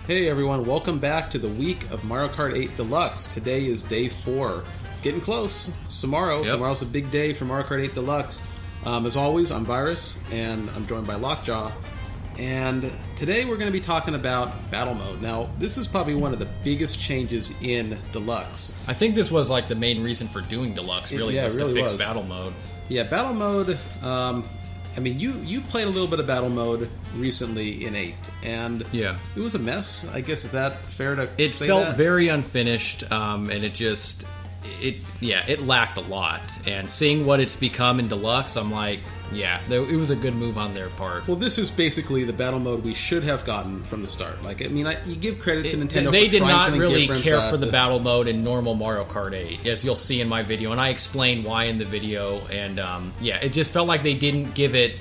Hey everyone, welcome back to the week of Mario Kart 8 Deluxe. Today is day 4. Getting close. It's tomorrow. Yep. Tomorrow's a big day for Mario Kart 8 Deluxe. As always, I'm Virus, and I'm joined by Lockjaw. And today we're going to be talking about Battle Mode. Now, this is probably one of the biggest changes in Deluxe. I think this was like the main reason for doing Deluxe, really, was to fix Battle Mode. Yeah, Battle Mode, I mean, you played a little bit of Battle Mode recently in 8, and yeah, it was a mess, I guess. Is that fair to say? It felt very unfinished, and it lacked a lot. And seeing what it's become in Deluxe, I'm like, yeah, it was a good move on their part. Well, this is basically the Battle Mode we should have gotten from the start. Like, I mean, you give credit to Nintendo. They for did trying not something really different, care for the Battle Mode in normal Mario Kart 8, as you'll see in my video, and I explained why in the video. And yeah, it just felt like they didn't give it.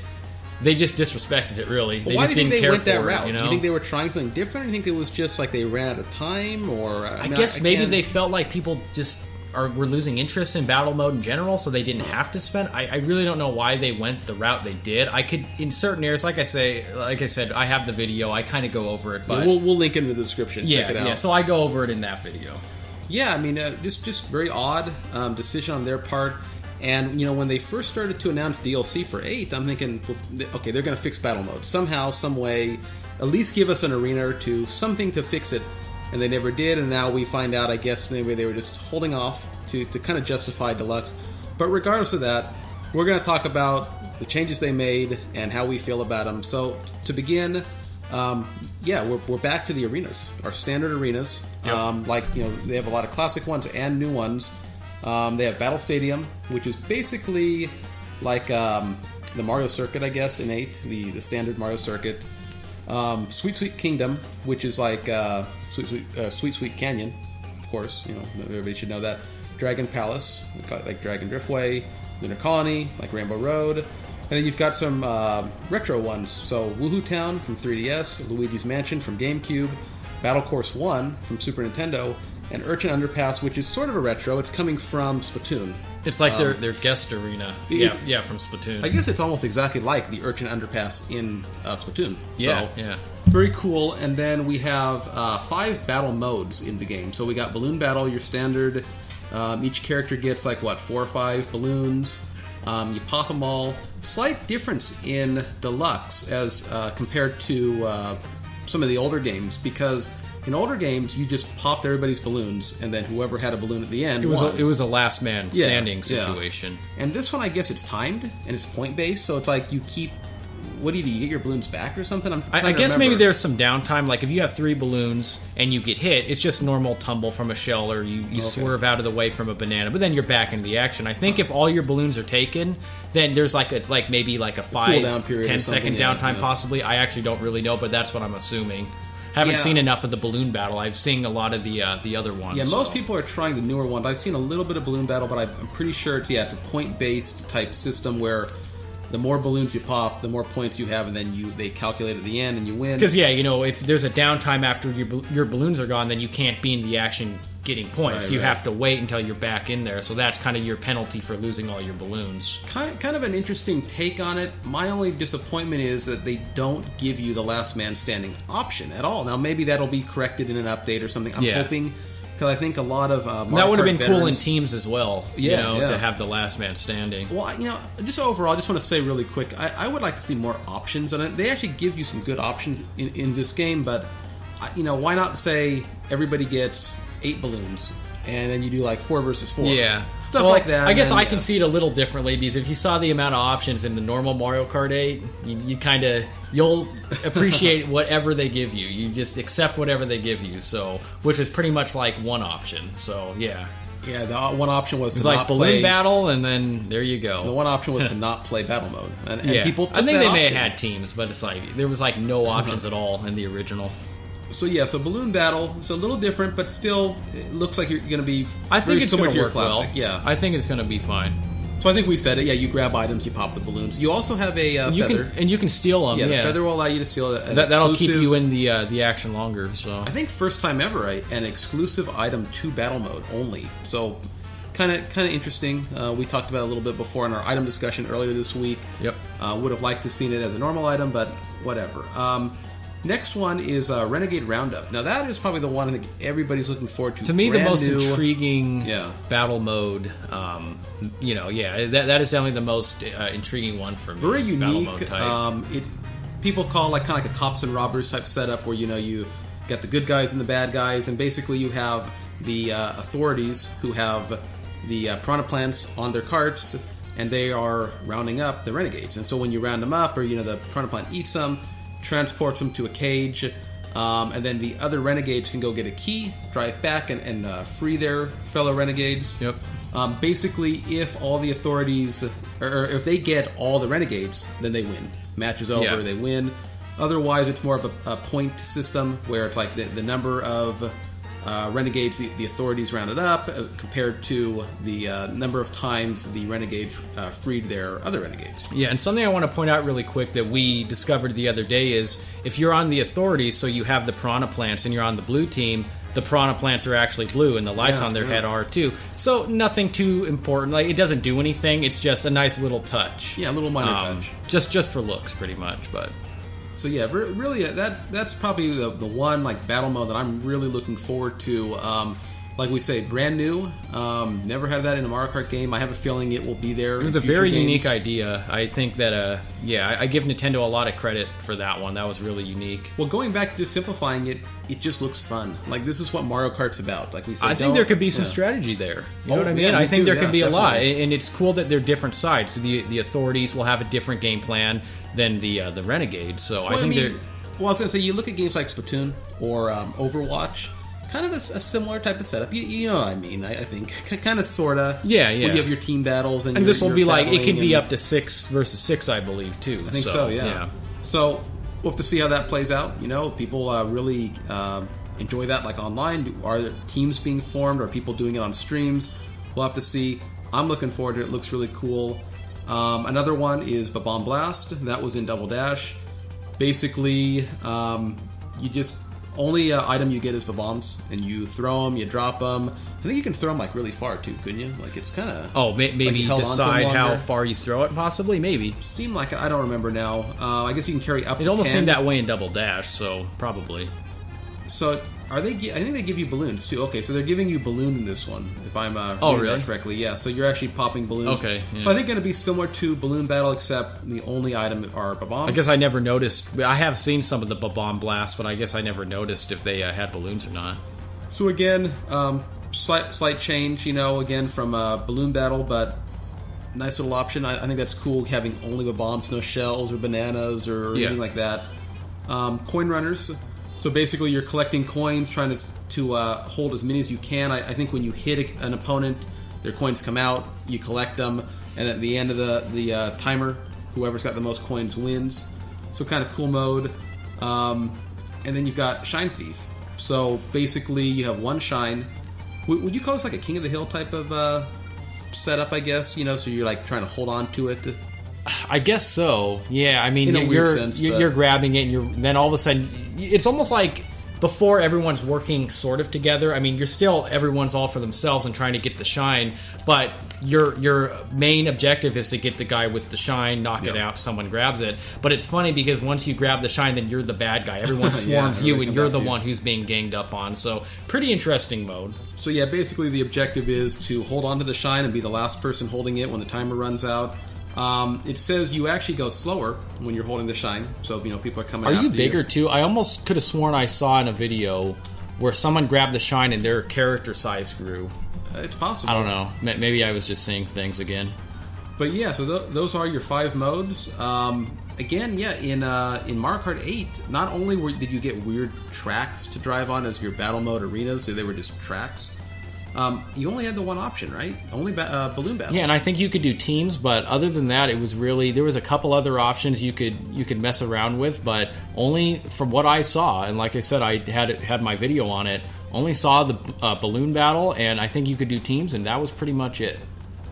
They just disrespected it, really. Well, they why just do you didn't think they care went for that route? it. You know? You think they were trying something different? Or you think it was just like they ran out of time? Or I guess maybe they felt like people just were losing interest in Battle Mode in general, so they didn't have to spend. I really don't know why they went the route they did. I could, in certain areas, like I said, I have the video. I kind of go over it, but yeah, we'll link it in the description. Yeah, check it out. Yeah. So I go over it in that video. Yeah, I mean, just very odd decision on their part. And, you know, when they first started to announce DLC for 8, I'm thinking, well, okay, they're going to fix Battle Mode. Somehow, some way, at least give us an arena or two, something to fix it. And they never did, and now we find out, I guess, maybe they were just holding off to kind of justify Deluxe. But regardless of that, we're going to talk about the changes they made and how we feel about them. So, to begin, yeah, we're back to the arenas, our standard arenas. Yep. Like, you know, they have a lot of classic ones and new ones. They have Battle Stadium, which is basically like the Mario Circuit, I guess, in 8, the standard Mario Circuit. Sweet Sweet Kingdom, which is like Sweet Sweet Canyon, of course, you know, everybody should know that. Dragon Palace, like Dragon Driftway. Lunar Colony, like Rainbow Road. And then you've got some retro ones, so Woohoo Town from 3DS, Luigi's Mansion from GameCube, Battle Course 1 from Super Nintendo, and Urchin Underpass, which is sort of a retro. It's coming from Splatoon. It's like their guest arena. Yeah, from Splatoon. I guess it's almost exactly like the Urchin Underpass in Splatoon. Yeah, so, yeah. Very cool. And then we have 5 battle modes in the game. So we got Balloon Battle, your standard. Each character gets like, 4 or 5 balloons. You pop them all. Slight difference in Deluxe as compared to some of the older games, because in older games, you just popped everybody's balloons, and then whoever had a balloon at the end won. It was a last man standing situation. Yeah. And this one, I guess it's timed, and it's point-based, so it's like you keep... What do you get your balloons back or something? I guess maybe there's some downtime. Like, if you have 3 balloons and you get hit, it's just normal tumble from a shell, or you swerve out of the way from a banana, but then you're back into the action. I think if all your balloons are taken, then there's maybe a 5-10 second downtime possibly. I actually don't really know, but that's what I'm assuming. Haven't seen enough of the Balloon Battle. I've seen a lot of the other ones. Yeah, most people are trying the newer ones. I've seen a little bit of Balloon Battle, but I'm pretty sure it's a point-based type system where the more balloons you pop, the more points you have, and then they calculate at the end and you win. Because, yeah, you know, if there's a downtime after your balloons are gone, then you can't be in the action getting points. You have to wait until you're back in there. So that's kind of your penalty for losing all your balloons. Kind of an interesting take on it. My only disappointment is that they don't give you the last man standing option at all. Now, maybe that'll be corrected in an update or something. I'm hoping, because I think a lot of Mario that would have Kart been cool in teams as well, to have the last man standing. Well, you know, just overall, I just want to say really quick, I would like to see more options on it. They actually give you some good options in this game, but, you know, why not say everybody gets 8 balloons, and then you do like 4 versus 4. Yeah. Stuff like that. I guess I can see it a little differently, because if you saw the amount of options in the normal Mario Kart 8, you'll appreciate whatever they give you. You just accept whatever they give you, so which is pretty much like one option. So, yeah. Yeah, the one option was to not play. It was like Balloon Battle, and then there you go. The one option was to not play Battle Mode. And people took I think that they may option. have had teams, but it's like there was like no options at all in the original. So Balloon Battle is a little different, but still, it looks like you're going to be very similar to your work classic. well. Yeah, I think it's going to be fine. So I think we said it. Yeah, you grab items, you pop the balloons. You also have a feather, and you can steal them. Yeah, the feather will allow you to steal it. That'll keep you in the action longer. So I think first time ever, an exclusive item to Battle Mode only. So kind of interesting. We talked about it a little bit before in our item discussion earlier this week. Yep. Would have liked to have seen it as a normal item, but whatever. Next one is Renegade Roundup. Now that is probably the one I think everybody's looking forward to. To me, the most new, intriguing battle mode. That is definitely the most intriguing one for me. Very unique. Battle mode type. People call like kind of like a cops and robbers type setup where you got the good guys and the bad guys, and basically you have the authorities who have the piranha plants on their carts, and they are rounding up the renegades. And so when you round them up, or the piranha plant eats them, transports them to a cage, and then the other renegades can go get a key, drive back, and free their fellow renegades. Yep. Basically, if all the authorities, or if they get all the renegades, then they win. Match is over, they win. Otherwise, it's more of a point system where it's like the number of renegades the authorities rounded up compared to the number of times the renegades freed their other renegades. Yeah, and something I want to point out really quick that we discovered the other day is if you're on the authorities, so you have the piranha plants and you're on the blue team, the piranha plants are actually blue and the lights on their head are too. So nothing too important. Like, it doesn't do anything. It's just a nice little touch. Yeah, a little minor touch. Just for looks, pretty much, but... So yeah, really, that's probably the one like battle mode that I'm really looking forward to. Like we say, brand new. Never had that in a Mario Kart game. I have a feeling it will be there. It was a very unique idea. I think that, I give Nintendo a lot of credit for that one. That was really unique. Well, going back to just simplifying it, it just looks fun. Like, this is what Mario Kart's about. Like we said, I think there could be some strategy there. You know what I mean? Yeah, I think there could be definitely. a lot, and it's cool that they're different sides. So the authorities will have a different game plan than the Renegades. So I think they're. Well, I was going to say, you look at games like Splatoon or Overwatch. Kind of a similar type of setup. You know what I mean, I think. Kind of, sort of. Yeah. Where you have your team battles. And this will be like, it could be and, up to 6 versus 6, I believe, too. I think so, yeah. So, we'll have to see how that plays out. People really enjoy that, like online. Are there teams being formed? Are people doing it on streams? We'll have to see. I'm looking forward to it. It looks really cool. Another one is BOB-OMB Blast. That was in Double Dash. Basically, you just... Only item you get is bombs, and you throw them, you drop them. I think you can throw them like really far too, couldn't you? Like, it's kind of... Oh, maybe like decide how far you throw it, possibly? Maybe. Seemed like it. I don't remember now. I guess you can carry up to 10. It almost seemed that way in Double Dash, so probably. So, I think they give you balloons too. Okay, so they're giving you balloon in this one, if I'm reading that correctly. Yeah, so you're actually popping balloons. Okay. Yeah. So I think going to be similar to Balloon Battle, except the only item are bombs. I guess I never noticed. I have seen some of the BOB-OMB Blast, but I guess I never noticed if they had balloons or not. So again, slight change, again from Balloon Battle, but nice little option. I think that's cool, having only bombs, no shells or bananas or anything like that. Coin runners. So basically, you're collecting coins, trying to hold as many as you can. I think when you hit an opponent, their coins come out, you collect them, and at the end of the timer, whoever's got the most coins wins. So kind of cool mode. And then you've got Shine Thief. So basically, you have one shine. Would you call this like a King of the Hill type of setup, I guess? So you're like trying to hold on to it. I guess so. Yeah, I mean, you're grabbing it, and then all of a sudden, it's almost like before everyone's working sort of together. I mean, everyone's all for themselves and trying to get the shine, but your main objective is to get the guy with the shine, knock it out, someone grabs it. But it's funny because once you grab the shine, then you're the bad guy. Everyone swarms you, and you're the one who's being ganged up on. So, pretty interesting mode. So yeah, basically the objective is to hold on to the shine and be the last person holding it when the timer runs out. It says you actually go slower when you're holding the shine, so people are coming after you. Are you bigger too? I almost could have sworn I saw in a video where someone grabbed the shine and their character size grew. It's possible. I don't know. Maybe I was just seeing things again. But yeah, so those are your 5 modes. Again, yeah, in Mario Kart 8, not only did you get weird tracks to drive on as your battle mode arenas, so they were just tracks. You only had the one option, right? Only balloon battle. Yeah, and I think you could do teams, but other than that, it was really, there was a couple other options you could mess around with, but only from what I saw, and like I said, I had my video on it. Only saw the balloon battle, and I think you could do teams, and that was pretty much it.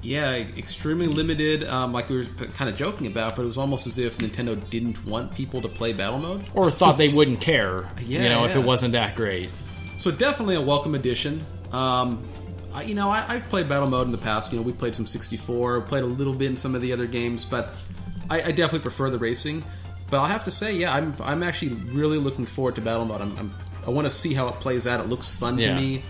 Yeah, extremely limited, like we were kind of joking about, but it was almost as if Nintendo didn't want people to play battle mode, or thought they wouldn't care. If it wasn't that great. So definitely a welcome addition. I've played battle mode in the past. We've played some 64, played a little bit in some of the other games, but I definitely prefer the racing. But I'll have to say, yeah, I'm actually really looking forward to Battle Mode. I want to see how it plays out. It looks fun to me.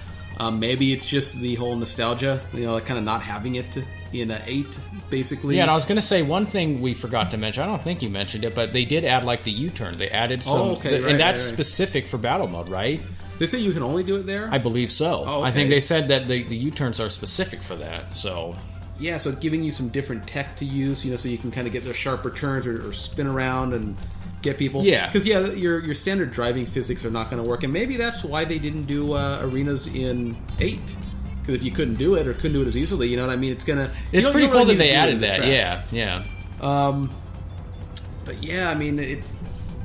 Maybe it's just the whole nostalgia, like kind of not having it in 8, basically. Yeah, and I was going to say one thing we forgot to mention. I don't think you mentioned it, but they did add like the U-turn. They added some, and that's specific for Battle Mode, right? They say you can only do it there? I believe so. Oh, okay. I think they said that the U-turns are specific for that, so... Yeah, so giving you some different tech to use, so you can kind of get those sharper turns or spin around and get people. Yeah. Because, your standard driving physics are not going to work, and maybe that's why they didn't do arenas in 8. Because if you couldn't do it or couldn't do it as easily, you know what I mean? It's pretty cool that they added that, yeah. But yeah, I mean,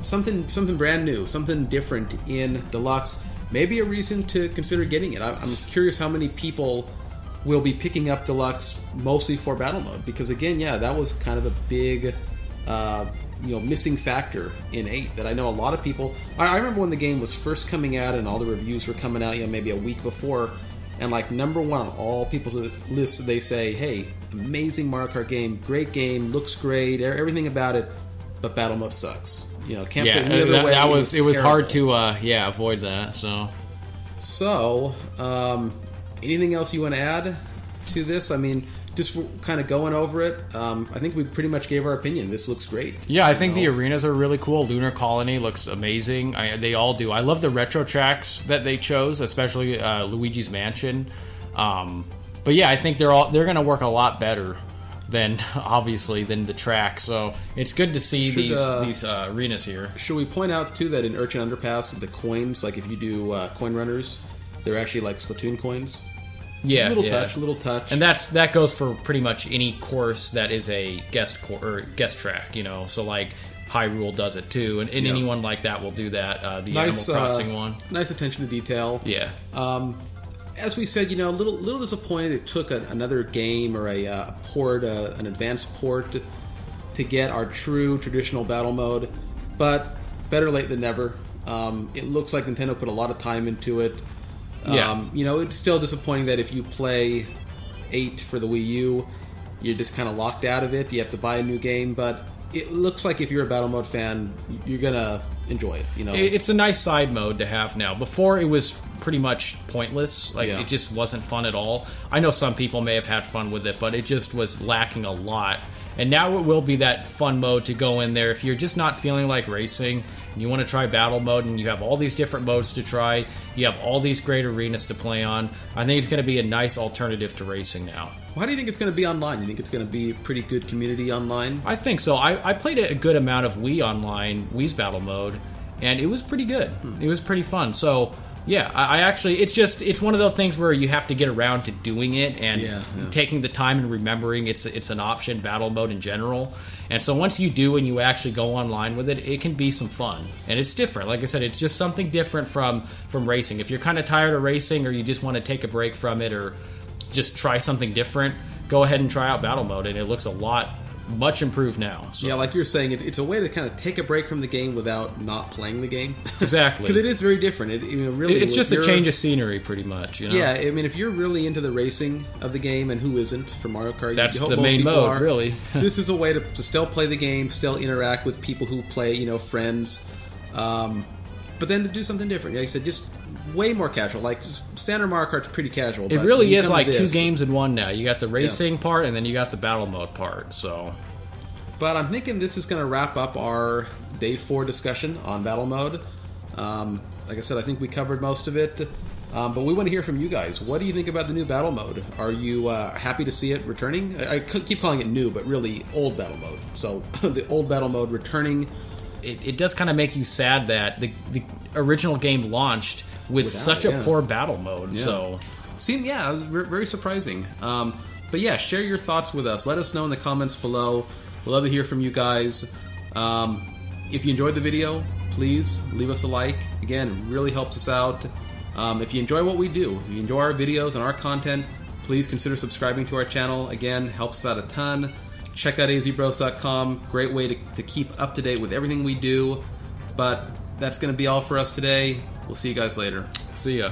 something brand new, something different in Deluxe. Maybe a reason to consider getting it. I'm curious how many people will be picking up Deluxe mostly for Battle Mode, because again, that was kind of a big missing factor in 8 that I know a lot of people... I remember when the game was first coming out and all the reviews were coming out maybe a week before, and like number one on all people's lists, they say, hey, amazing Mario Kart game, great game, looks great, everything about it, but Battle Mode sucks. Can't put it any other way. It was hard to avoid that. So anything else you want to add to this? I mean, just kind of going over it. I think we pretty much gave our opinion. This looks great. Yeah, I think the arenas are really cool. Lunar Colony looks amazing. They all do. I love the retro tracks that they chose, especially Luigi's Mansion. But yeah, I think they're going to work a lot better than the track. So it's good to see these arenas here. Should we point out too that in Urchin Underpass, the coins, like if you do coin runners, they're actually like Splatoon coins. Yeah, little touch, and that goes for pretty much any course that is a guest track. So like Hyrule does it too, and anyone like that will do that. The Animal Crossing one, nice attention to detail. Yeah. As we said, a little disappointed it took another game or a port, an advanced port, to get our true traditional battle mode. But better late than never. It looks like Nintendo put a lot of time into it. Yeah. It's still disappointing that if you play 8 for the Wii U, you're just kind of locked out of it. You have to buy a new game, but it looks like if you're a battle mode fan, you're gonna enjoy it. It's a nice side mode to have now. Before, it was pretty much pointless. It just wasn't fun at all. I know some people may have had fun with it, but it just was lacking a lot. And now it will be that fun mode to go in there if you're just not feeling like racing and you want to try battle mode, and you have all these different modes to try. You have all these great arenas to play on. I think it's going to be a nice alternative to racing now. Well, how do you think it's going to be online? You think it's going to be a pretty good community online? I think so. I played a good amount of Wii online, Wii's battle mode, and it was pretty good. It was pretty fun. So yeah, I actually, it's one of those things where you have to get around to doing it and taking the time and remembering it's an option, battle mode in general. And so once you do and you actually go online with it, it can be some fun. And it's different. Like I said, it's just something different from racing. If you're kind of tired of racing or you just want to take a break from it or just try something different, go ahead and try out battle mode, and it looks much improved now. So. Yeah, like you're saying, it's a way to kind of take a break from the game without not playing the game. Exactly. Because it is very different. It's just a change of scenery, pretty much. Yeah, I mean, if you're really into the racing of the game, and who isn't for Mario Kart? That's the main mode, really. This is a way to still play the game, still interact with people who play, friends, but then to do something different. Like I said, just way more casual. Like standard Mario Kart's pretty casual. It really is like 2 games in one now. You got the racing part, and then you got the battle mode part. So, but I'm thinking this is going to wrap up our Day 4 discussion on battle mode. Like I said, I think we covered most of it. But we want to hear from you guys. What do you think about the new battle mode? Are you happy to see it returning? I keep calling it new, but really old battle mode. So the old battle mode returning. It does kind of make you sad that the original game launched with such a poor battle mode. Yeah. So, it was very surprising. But yeah, share your thoughts with us. Let us know in the comments below. We'd love to hear from you guys. If you enjoyed the video, please leave us a like. Again, it really helps us out. If you enjoy what we do, if you enjoy our videos and our content, please consider subscribing to our channel. Again, helps us out a ton. Check out AZBros.com. Great way to keep up to date with everything we do. But that's going to be all for us today. We'll see you guys later. See ya.